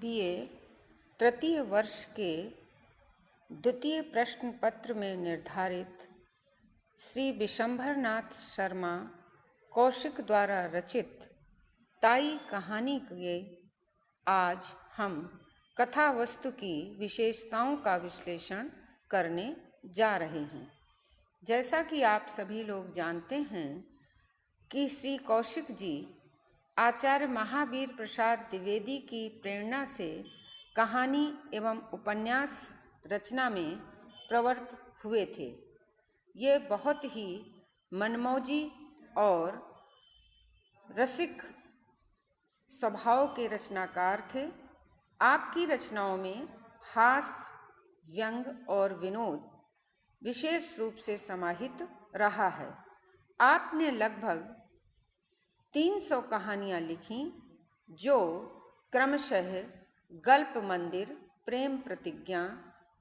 BA तृतीय वर्ष के द्वितीय प्रश्न पत्र में निर्धारित श्री विशंभरनाथ शर्मा कौशिक द्वारा रचित ताई कहानी के आज हम कथा वस्तु की विशेषताओं का विश्लेषण करने जा रहे हैं। जैसा कि आप सभी लोग जानते हैं कि श्री कौशिक जी आचार्य महावीर प्रसाद द्विवेदी की प्रेरणा से कहानी एवं उपन्यास रचना में प्रवृत्त हुए थे। ये बहुत ही मनमौजी और रसिक स्वभाव के रचनाकार थे। आपकी रचनाओं में हास्य, व्यंग और विनोद विशेष रूप से समाहित रहा है। आपने लगभग 300 कहानियाँ लिखीं जो क्रमशः गल्प मंदिर, प्रेम प्रतिज्ञा,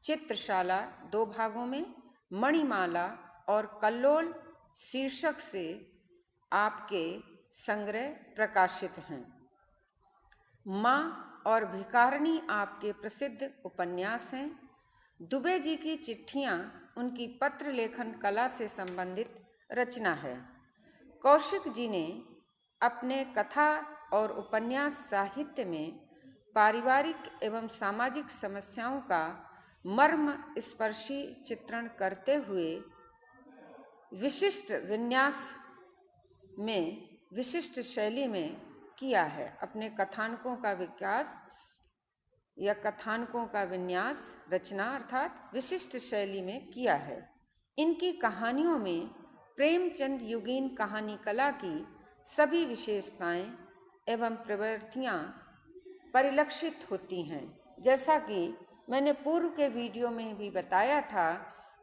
चित्रशाला 2 भागों में, मणिमाला और कल्लोल शीर्षक से आपके संग्रह प्रकाशित हैं। माँ और भिखारिणी आपके प्रसिद्ध उपन्यास हैं। दुबे जी की चिट्ठियाँ उनकी पत्र लेखन कला से संबंधित रचना है। कौशिक जी ने अपने कथा और उपन्यास साहित्य में पारिवारिक एवं सामाजिक समस्याओं का मर्म स्पर्शी चित्रण करते हुए विशिष्ट विन्यास में विशिष्ट शैली में किया है। अपने कथानकों का विकास या कथानकों का विन्यास रचना अर्थात विशिष्ट शैली में किया है। इनकी कहानियों में प्रेमचंद युगीन कहानी कला की सभी विशेषताएं एवं प्रवृत्तियां परिलक्षित होती हैं। जैसा कि मैंने पूर्व के वीडियो में भी बताया था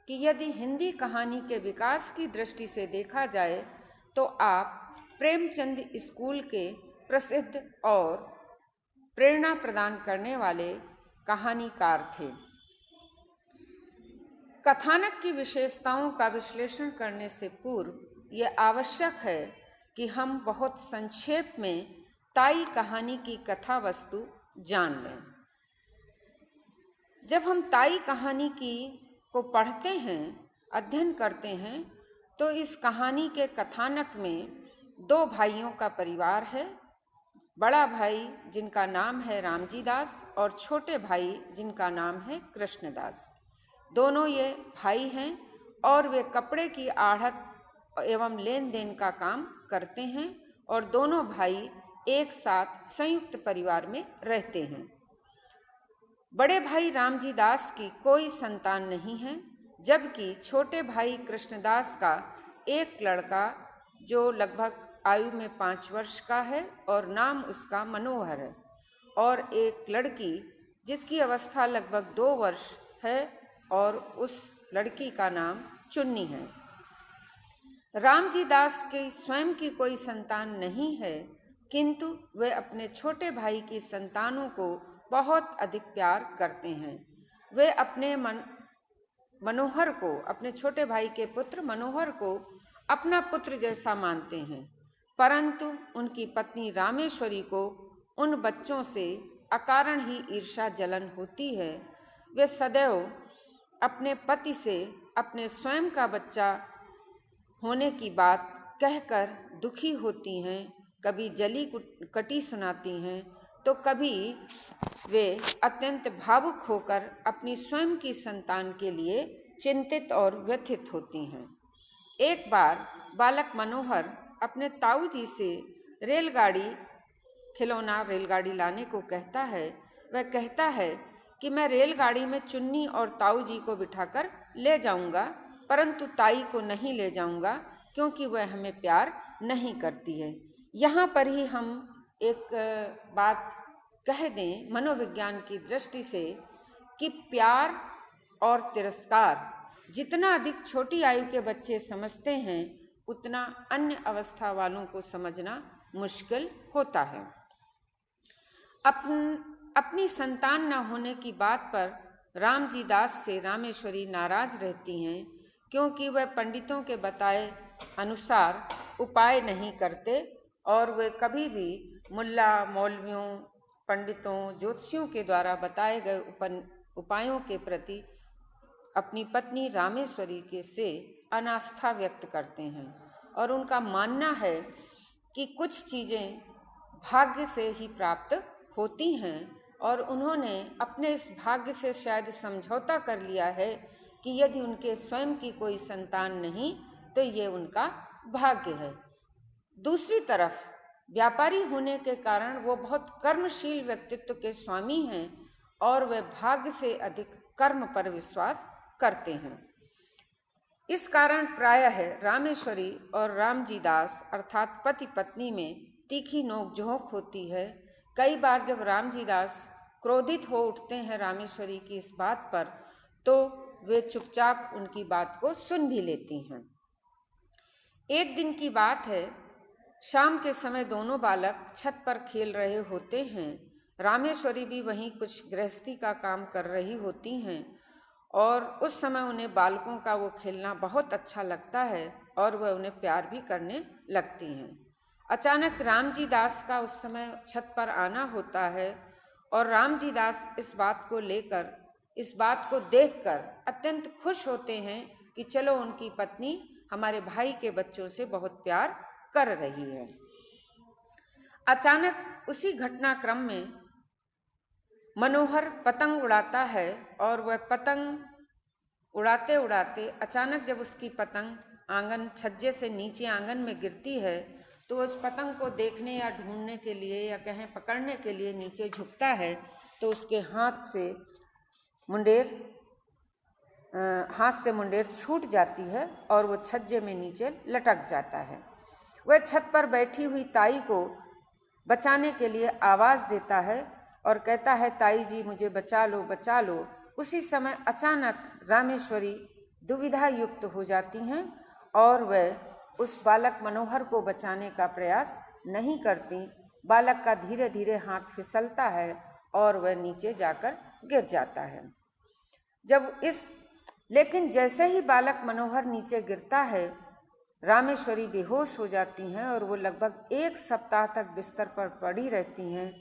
कि यदि हिंदी कहानी के विकास की दृष्टि से देखा जाए तो आप प्रेमचंद स्कूल के प्रसिद्ध और प्रेरणा प्रदान करने वाले कहानीकार थे। कथानक की विशेषताओं का विश्लेषण करने से पूर्व यह आवश्यक है कि हम बहुत संक्षेप में ताई कहानी की कथा वस्तु जान लें। जब हम ताई कहानी को पढ़ते हैं, अध्ययन करते हैं, तो इस कहानी के कथानक में 2 भाइयों का परिवार है। बड़ा भाई जिनका नाम है रामजी दास और छोटे भाई जिनका नाम है कृष्णदास। दोनों ये भाई हैं और वे कपड़े की आढ़त एवं लेन देन का काम करते हैं और दोनों भाई एक साथ संयुक्त परिवार में रहते हैं। बड़े भाई रामजी दास की कोई संतान नहीं है, जबकि छोटे भाई कृष्णदास का एक लड़का जो लगभग आयु में 5 वर्ष का है और नाम उसका मनोहर है, और एक लड़की जिसकी अवस्था लगभग 2 वर्ष है और उस लड़की का नाम चुन्नी है। रामजी दास के स्वयं की कोई संतान नहीं है, किंतु वे अपने छोटे भाई की संतानों को बहुत अधिक प्यार करते हैं। वे अपने मनोहर को, अपने छोटे भाई के पुत्र मनोहर को अपना पुत्र जैसा मानते हैं, परंतु उनकी पत्नी रामेश्वरी को उन बच्चों से अकारण ही ईर्ष्या जलन होती है। वे सदैव अपने पति से अपने स्वयं का बच्चा होने की बात कहकर दुखी होती हैं, कभी जली कटी सुनाती हैं, तो कभी वे अत्यंत भावुक होकर अपनी स्वयं की संतान के लिए चिंतित और व्यथित होती हैं। एक बार बालक मनोहर अपने ताऊ जी से खिलौना रेलगाड़ी लाने को कहता है। वह कहता है कि मैं रेलगाड़ी में चुन्नी और ताऊ जी को बिठाकर ले जाऊंगा, परंतु ताई को नहीं ले जाऊंगा क्योंकि वह हमें प्यार नहीं करती है। यहाँ पर ही हम एक बात कह दें मनोविज्ञान की दृष्टि से कि प्यार और तिरस्कार जितना अधिक छोटी आयु के बच्चे समझते हैं, उतना अन्य अवस्था वालों को समझना मुश्किल होता है। अपनी संतान न होने की बात पर रामजी दास से रामेश्वरी नाराज रहती हैं, क्योंकि वह पंडितों के बताए अनुसार उपाय नहीं करते और वे कभी भी मुल्ला मौलवियों पंडितों, ज्योतिषियों के द्वारा बताए गए उपायों के प्रति अपनी पत्नी रामेश्वरी के से अनास्था व्यक्त करते हैं और उनका मानना है कि कुछ चीज़ें भाग्य से ही प्राप्त होती हैं और उन्होंने अपने इस भाग्य से शायद समझौता कर लिया है कि यदि उनके स्वयं की कोई संतान नहीं तो ये उनका भाग्य है। दूसरी तरफ व्यापारी होने के कारण वो बहुत कर्मशील व्यक्तित्व के स्वामी हैं और वे भाग्य से अधिक कर्म पर विश्वास करते हैं। इस कारण प्रायः रामेश्वरी और रामजी दास अर्थात पति पत्नी में तीखी नोकझोंक होती है। कई बार जब रामजी दास क्रोधित हो उठते हैं रामेश्वरी की इस बात पर, तो वे चुपचाप उनकी बात को सुन भी लेती हैं। एक दिन की बात है, शाम के समय दोनों बालक छत पर खेल रहे होते हैं। रामेश्वरी भी वहीं कुछ गृहस्थी का काम कर रही होती हैं और उस समय उन्हें बालकों का वो खेलना बहुत अच्छा लगता है और वह उन्हें प्यार भी करने लगती हैं। अचानक रामजी दास का उस समय छत पर आना होता है और रामजी दास इस बात को देखकर अत्यंत खुश होते हैं कि चलो उनकी पत्नी हमारे भाई के बच्चों से बहुत प्यार कर रही है। अचानक उसी घटनाक्रम में मनोहर पतंग उड़ाता है और वह पतंग उड़ाते उड़ाते अचानक जब उसकी पतंग छज्जे से नीचे आंगन में गिरती है तो उस पतंग को देखने या ढूंढने के लिए या कहें पकड़ने के लिए नीचे झुकता है तो उसके हाथ से मुंडेर छूट जाती है और वो छज्जे में नीचे लटक जाता है। वह छत पर बैठी हुई ताई को बचाने के लिए आवाज़ देता है और कहता है, ताई जी मुझे बचा लो बचा लो। उसी समय अचानक रामेश्वरी दुविधा युक्त हो जाती हैं और वह उस बालक मनोहर को बचाने का प्रयास नहीं करती। बालक का धीरे धीरे हाथ फिसलता है और वह नीचे जाकर गिर जाता है। लेकिन जैसे ही बालक मनोहर नीचे गिरता है, रामेश्वरी बेहोश हो जाती हैं और वो लगभग 1 सप्ताह तक बिस्तर पर पड़ी रहती हैं।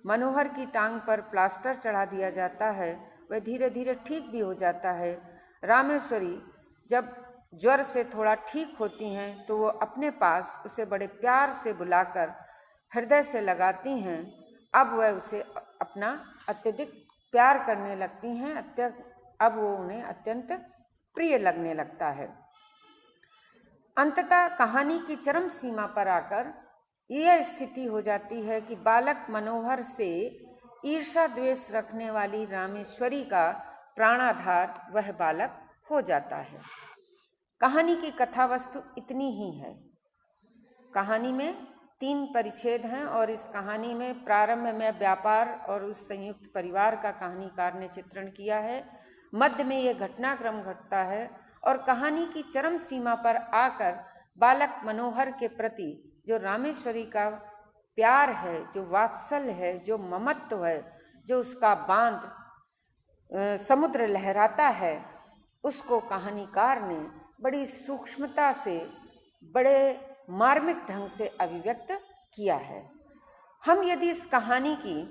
मनोहर की टांग पर प्लास्टर चढ़ा दिया जाता है, वह धीरे धीरे ठीक भी हो जाता है। रामेश्वरी जब ज्वर से थोड़ा ठीक होती हैं तो वो अपने पास उसे बड़े प्यार से बुलाकर हृदय से लगाती हैं। अब वह उसे अपना अत्यधिक प्यार करने लगती हैं, अब वो उन्हें अत्यंत प्रिय लगने लगता है। अंततः कहानी की चरम सीमा पर आकर यह स्थिति हो जाती है कि बालक मनोहर से ईर्ष्या द्वेष रखने वाली रामेश्वरी का प्राणाधार वह बालक हो जाता है। कहानी की कथा वस्तु इतनी ही है। कहानी में 3 परिच्छेद हैं और इस कहानी में प्रारंभ में व्यापार और उस संयुक्त परिवार का कहानीकार ने चित्रण किया है। मध्य में यह घटनाक्रम घटता है और कहानी की चरम सीमा पर आकर बालक मनोहर के प्रति जो रामेश्वरी का प्यार है, जो वात्सल्य है, जो ममत्व है, जो उसका बांध समुद्र लहराता है, उसको कहानीकार ने बड़ी सूक्ष्मता से, बड़े मार्मिक ढंग से अभिव्यक्त किया है। हम यदि इस कहानी की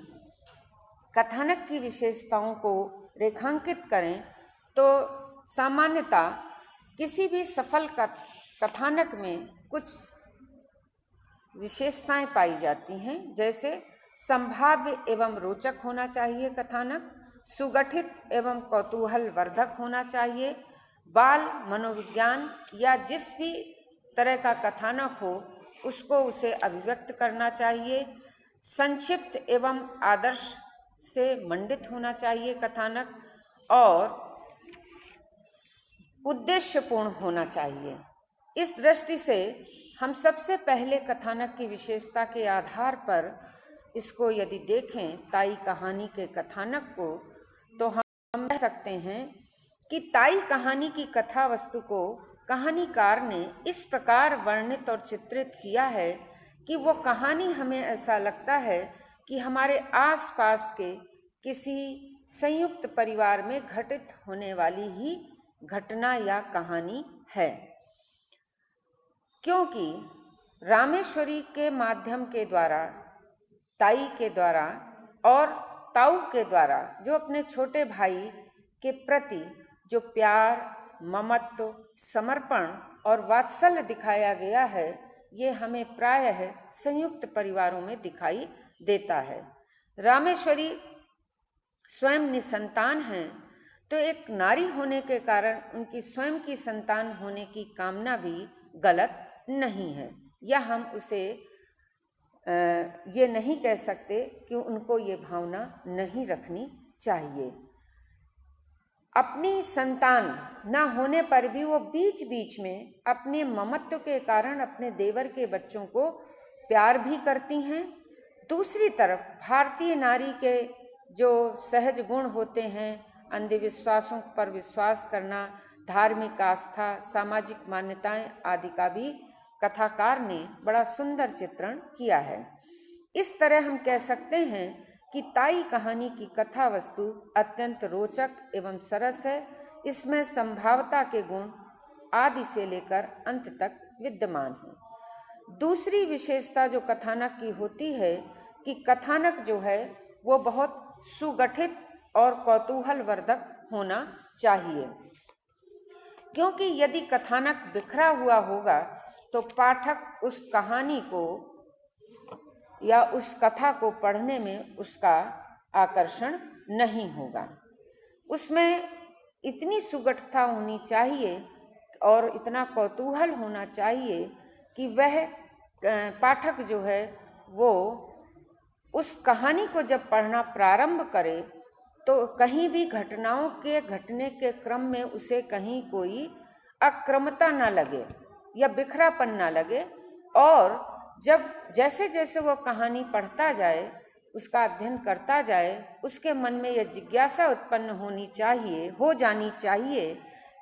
कथानक की विशेषताओं को रेखांकित करें तो सामान्यतः किसी भी सफल कथानक में कुछ विशेषताएं पाई जाती हैं, जैसे संभाव्य एवं रोचक होना चाहिए कथानक, सुगठित एवं कौतूहल वर्धक होना चाहिए, बाल मनोविज्ञान या जिस भी तरह का कथानक हो उसे अभिव्यक्त करना चाहिए, संक्षिप्त एवं आदर्श से मंडित होना चाहिए कथानक और उद्देश्यपूर्ण होना चाहिए। इस दृष्टि से हम सबसे पहले कथानक की विशेषता के आधार पर इसको यदि देखें ताई कहानी के कथानक को, तो हम कह सकते हैं कि ताई कहानी की कथा वस्तु को कहानीकार ने इस प्रकार वर्णित और चित्रित किया है कि वो कहानी हमें ऐसा लगता है कि हमारे आसपास के किसी संयुक्त परिवार में घटित होने वाली ही घटना या कहानी है। क्योंकि रामेश्वरी के माध्यम के द्वारा, ताई के द्वारा और ताऊ के द्वारा जो अपने छोटे भाई के प्रति जो प्यार, ममत्व, समर्पण और वात्सल्य दिखाया गया है, ये हमें प्रायः संयुक्त परिवारों में दिखाई देता है। रामेश्वरी स्वयं निसंतान हैं, तो एक नारी होने के कारण उनकी स्वयं की संतान होने की कामना भी गलत नहीं है, या हम उसे ये नहीं कह सकते कि उनको ये भावना नहीं रखनी चाहिए। अपनी संतान ना होने पर भी वो बीच बीच में अपने ममत्व के कारण अपने देवर के बच्चों को प्यार भी करती हैं। दूसरी तरफ भारतीय नारी के जो सहज गुण होते हैं, अंधविश्वासों पर विश्वास करना, धार्मिक आस्था, सामाजिक मान्यताएं आदि का भी कथाकार ने बड़ा सुंदर चित्रण किया है। इस तरह हम कह सकते हैं कि ताई कहानी की कथा वस्तु अत्यंत रोचक एवं सरस है। इसमें संभावता के गुण आदि से लेकर अंत तक विद्यमान है। दूसरी विशेषता जो कथानक की होती है कि कथानक जो है वो बहुत सुगठित और कौतूहलवर्धक होना चाहिए, क्योंकि यदि कथानक बिखरा हुआ होगा तो पाठक उस कहानी को या उस कथा को पढ़ने में उसका आकर्षण नहीं होगा। उसमें इतनी सुगठता होनी चाहिए और इतना कौतूहल होना चाहिए कि वह पाठक जो है वो उस कहानी को जब पढ़ना प्रारंभ करे तो कहीं भी घटनाओं के घटने के क्रम में उसे कहीं कोई अक्रमता ना लगे या बिखरापन ना लगे, और जब जैसे जैसे वो कहानी पढ़ता जाए, उसका अध्ययन करता जाए, उसके मन में यह जिज्ञासा उत्पन्न हो जानी चाहिए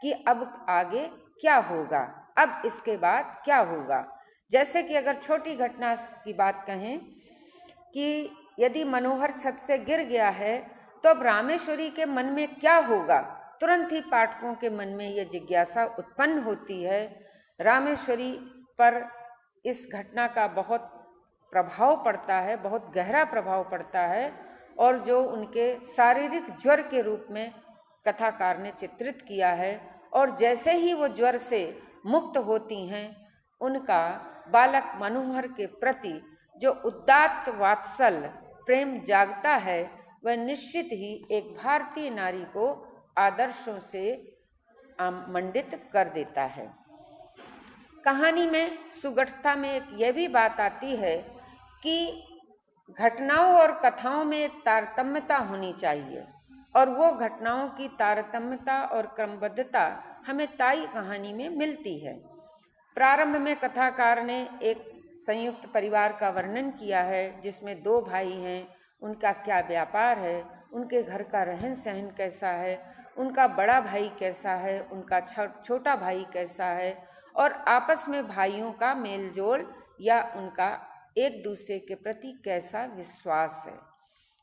कि अब आगे क्या होगा, अब इसके बाद क्या होगा। जैसे कि अगर छोटी घटना की बात कहें कि यदि मनोहर छत से गिर गया है तो अब रामेश्वरी के मन में क्या होगा, तुरंत ही पाठकों के मन में यह जिज्ञासा उत्पन्न होती है। रामेश्वरी पर इस घटना का बहुत प्रभाव पड़ता है, बहुत गहरा प्रभाव पड़ता है, और जो उनके शारीरिक ज्वर के रूप में कथाकार ने चित्रित किया है, और जैसे ही वो ज्वर से मुक्त होती हैं, उनका बालक मनोहर के प्रति जो उदात्त वात्सल्य प्रेम जागता है, वह निश्चित ही एक भारतीय नारी को आदर्शों से मंडित कर देता है। कहानी में सुगठता में एक यह भी बात आती है कि घटनाओं और कथाओं में एक तारतम्यता होनी चाहिए, और वो घटनाओं की तारतम्यता और क्रमबद्धता हमें ताई कहानी में मिलती है। प्रारंभ में कथाकार ने एक संयुक्त परिवार का वर्णन किया है, जिसमें 2 भाई हैं, उनका क्या व्यापार है, उनके घर का रहन सहन कैसा है, उनका बड़ा भाई कैसा है, उनका छोटा भाई कैसा है, और आपस में भाइयों का मेलजोल या उनका एक दूसरे के प्रति कैसा विश्वास है।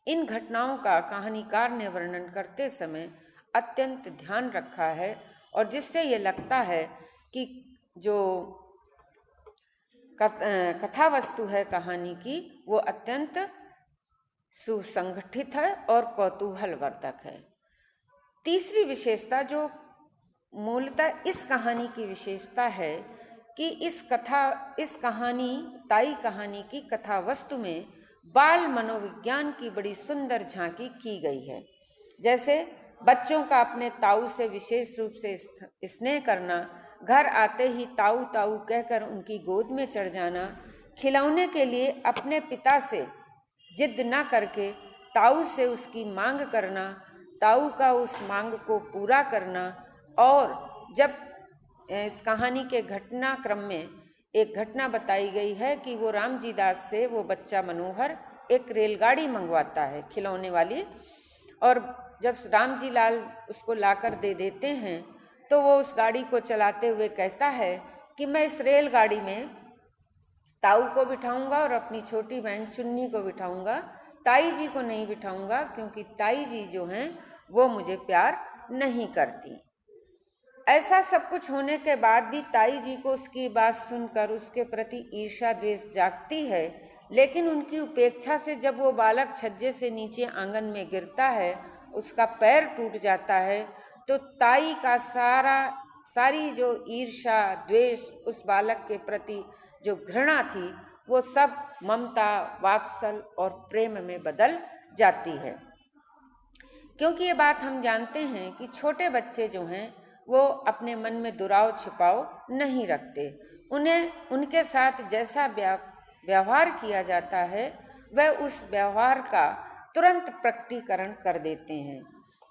इन घटनाओं का कहानीकार ने वर्णन करते समय अत्यंत ध्यान रखा है, और जिससे ये लगता है कि जो कथा वस्तु है कहानी की, वो अत्यंत सुसंगठित है और कौतूहलवर्धक है। तीसरी विशेषता जो मूलतः इस कहानी की विशेषता है कि इस कहानी ताई कहानी की कथा वस्तु में बाल मनोविज्ञान की बड़ी सुंदर झांकी की गई है। जैसे बच्चों का अपने ताऊ से विशेष रूप से स्नेह करना, घर आते ही ताऊ ताऊ कहकर उनकी गोद में चढ़ जाना, खिलौने के लिए अपने पिता से जिद ना करके ताऊ से उसकी मांग करना, ताऊ का उस मांग को पूरा करना, और जब इस कहानी के घटनाक्रम में एक घटना बताई गई है कि वो रामजी दास से वो बच्चा मनोहर एक रेलगाड़ी मंगवाता है खिलौने वाली, और जब रामजी लाल उसको लाकर दे देते हैं तो वो उस गाड़ी को चलाते हुए कहता है कि मैं इस रेलगाड़ी में ताऊ को बिठाऊंगा और अपनी छोटी बहन चुन्नी को बिठाऊंगा, ताई जी को नहीं बिठाऊंगा, क्योंकि ताई जी जो हैं वो मुझे प्यार नहीं करती। ऐसा सब कुछ होने के बाद भी ताई जी को उसकी बात सुनकर उसके प्रति ईर्ष्या द्वेष जागती है, लेकिन उनकी उपेक्षा से जब वो बालक छज्जे से नीचे आंगन में गिरता है, उसका पैर टूट जाता है, तो ताई का सारी जो ईर्ष्या, द्वेष, उस बालक के प्रति जो घृणा थी, वो सब ममता, वात्सल और प्रेम में बदल जाती है। क्योंकि ये बात हम जानते हैं कि छोटे बच्चे जो हैं वो अपने मन में दुराव छिपाव नहीं रखते। उन्हें उनके साथ जैसा व्यवहार किया जाता है वह उस व्यवहार का तुरंत प्रकटीकरण कर देते हैं।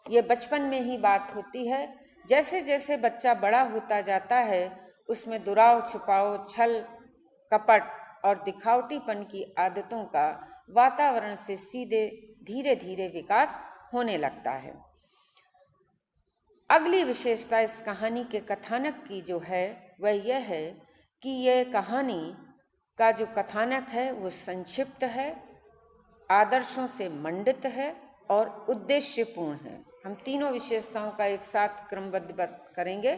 ये बचपन में ही बात होती है। जैसे जैसे बच्चा बड़ा होता जाता है उसमें दुराव छिपाव, छल कपट और दिखावटीपन की आदतों का वातावरण से सीधे धीरे धीरे विकास होने लगता है। अगली विशेषता इस कहानी के कथानक की जो है वह यह है कि यह कहानी का जो कथानक है वो संक्षिप्त है, आदर्शों से मंडित है और उद्देश्यपूर्ण है। हम तीनों विशेषताओं का एक साथ क्रमबद्ध करेंगे।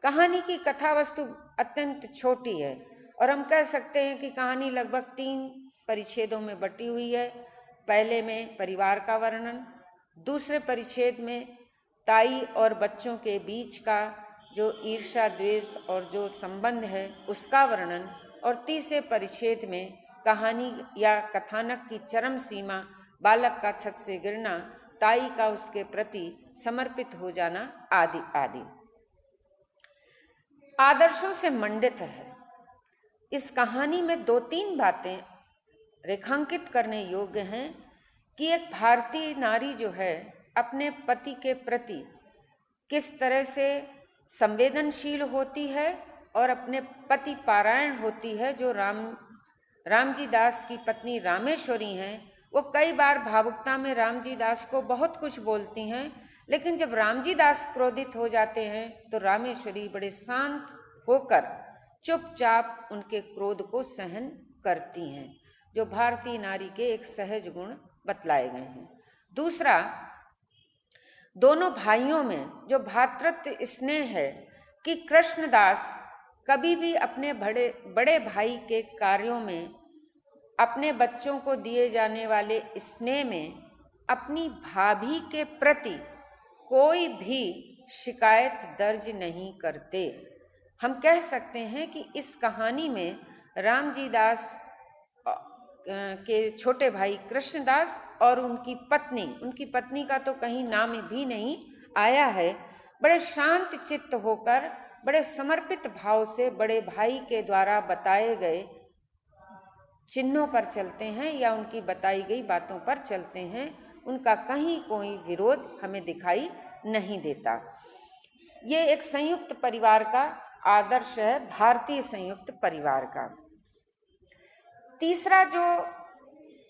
कहानी की कथा वस्तु अत्यंत छोटी है और हम कह सकते हैं कि कहानी लगभग 3 परिच्छेदों में बटी हुई है। पहले में परिवार का वर्णन, दूसरे परिच्छेद में ताई और बच्चों के बीच का जो ईर्ष्या, द्वेष और जो संबंध है उसका वर्णन, और तीसरे परिच्छेद में कहानी या कथानक की चरम सीमा, बालक का छत से गिरना, ताई का उसके प्रति समर्पित हो जाना आदि आदि। आदर्शों से मंडित है। इस कहानी में 2-3 बातें रेखांकित करने योग्य हैं कि एक भारतीय नारी जो है अपने पति के प्रति किस तरह से संवेदनशील होती है और अपने पति पारायण होती है। जो रामजी दास की पत्नी रामेश्वरी हैं, वो कई बार भावुकता में रामजी दास को बहुत कुछ बोलती हैं, लेकिन जब रामजी दास क्रोधित हो जाते हैं तो रामेश्वरी बड़े शांत होकर चुपचाप उनके क्रोध को सहन करती हैं, जो भारतीय नारी के एक सहज गुण बतलाए गए हैं। दूसरा, दोनों भाइयों में जो भ्रातृत्व स्नेह है कि कृष्णदास कभी भी अपने बड़े भाई के कार्यों में, अपने बच्चों को दिए जाने वाले स्नेह में अपनी भाभी के प्रति कोई भी शिकायत दर्ज नहीं करते। हम कह सकते हैं कि इस कहानी में रामजी दास के छोटे भाई कृष्णदास और उनकी पत्नी का तो कहीं नाम भी नहीं आया है, बड़े शांत चित्त होकर, बड़े समर्पित भाव से बड़े भाई के द्वारा बताए गए चिन्हों पर चलते हैं या उनकी बताई गई बातों पर चलते हैं। उनका कहीं कोई विरोध हमें दिखाई नहीं देता। ये एक संयुक्त परिवार का आदर्श है, भारतीय संयुक्त परिवार का। तीसरा, जो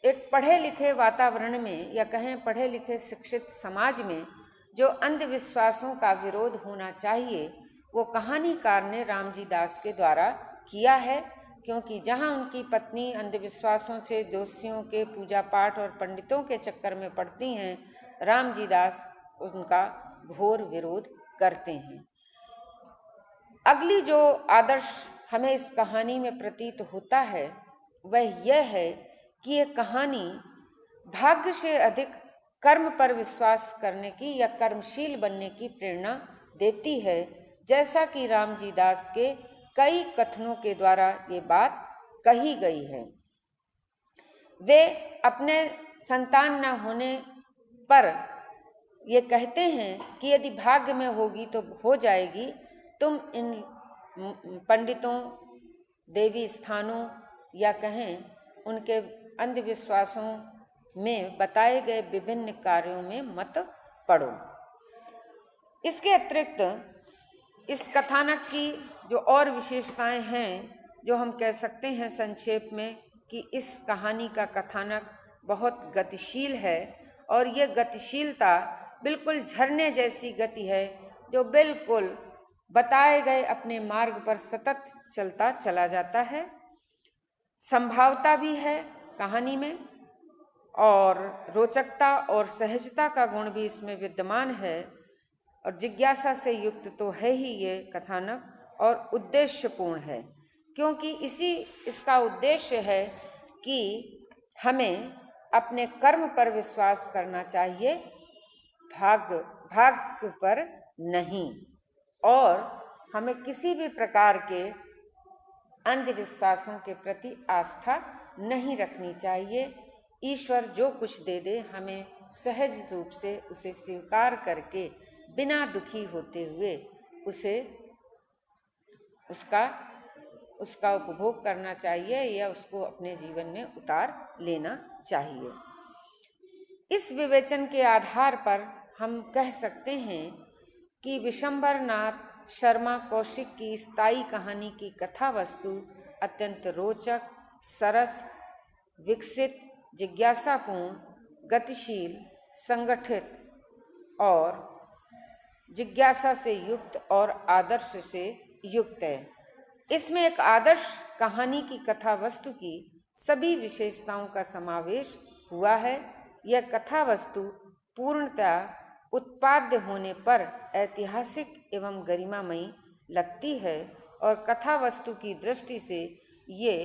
एक पढ़े लिखे वातावरण में या कहें पढ़े लिखे शिक्षित समाज में जो अंधविश्वासों का विरोध होना चाहिए, वो कहानीकार ने रामजी दास के द्वारा किया है। क्योंकि जहाँ उनकी पत्नी अंधविश्वासों से, जोशियों के पूजा पाठ और पंडितों के चक्कर में पड़ती हैं, रामजी दास उनका घोर विरोध करते हैं। अगली जो आदर्श हमें इस कहानी में प्रतीत होता है वह यह है कि ये कहानी भाग्य से अधिक कर्म पर विश्वास करने की या कर्मशील बनने की प्रेरणा देती है, जैसा कि रामजी दास के कई कथनों के द्वारा ये बात कही गई है। वे अपने संतान न होने पर ये कहते हैं कि यदि भाग्य में होगी तो हो जाएगी, तुम इन पंडितों, देवी स्थानों या कहें उनके अंधविश्वासों में बताए गए विभिन्न कार्यों में मत पड़ो। इसके अतिरिक्त इस कथानक की जो और विशेषताएं हैं, जो हम कह सकते हैं संक्षेप में कि इस कहानी का कथानक बहुत गतिशील है और ये गतिशीलता बिल्कुल झरने जैसी गति है, जो बिल्कुल बताए गए अपने मार्ग पर सतत चलता चला जाता है। संभावता भी है कहानी में और रोचकता और सहजता का गुण भी इसमें विद्यमान है और जिज्ञासा से युक्त तो है ही ये कथानक और उद्देश्यपूर्ण है, क्योंकि इसका उद्देश्य है कि हमें अपने कर्म पर विश्वास करना चाहिए, भाग्य पर नहीं, और हमें किसी भी प्रकार के अंधविश्वासों के प्रति आस्था नहीं रखनी चाहिए। ईश्वर जो कुछ दे दे हमें सहज रूप से उसे स्वीकार करके बिना दुखी होते हुए उसका उपभोग करना चाहिए या उसको अपने जीवन में उतार लेना चाहिए। इस विवेचन के आधार पर हम कह सकते हैं कि विशंभर नाथ शर्मा कौशिक की स्थायी कहानी की कथा वस्तु अत्यंत रोचक, सरस, विकसित, जिज्ञासापूर्ण, गतिशील, संगठित और जिज्ञासा से युक्त और आदर्श से युक्त है। इसमें एक आदर्श कहानी की कथा वस्तु की सभी विशेषताओं का समावेश हुआ है। यह कथा वस्तु पूर्णतया उत्पाद्य होने पर ऐतिहासिक एवं गरिमामयी लगती है और कथा वस्तु की दृष्टि से ये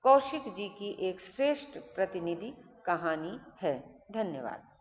कौशिक जी की एक श्रेष्ठ प्रतिनिधि कहानी है। धन्यवाद।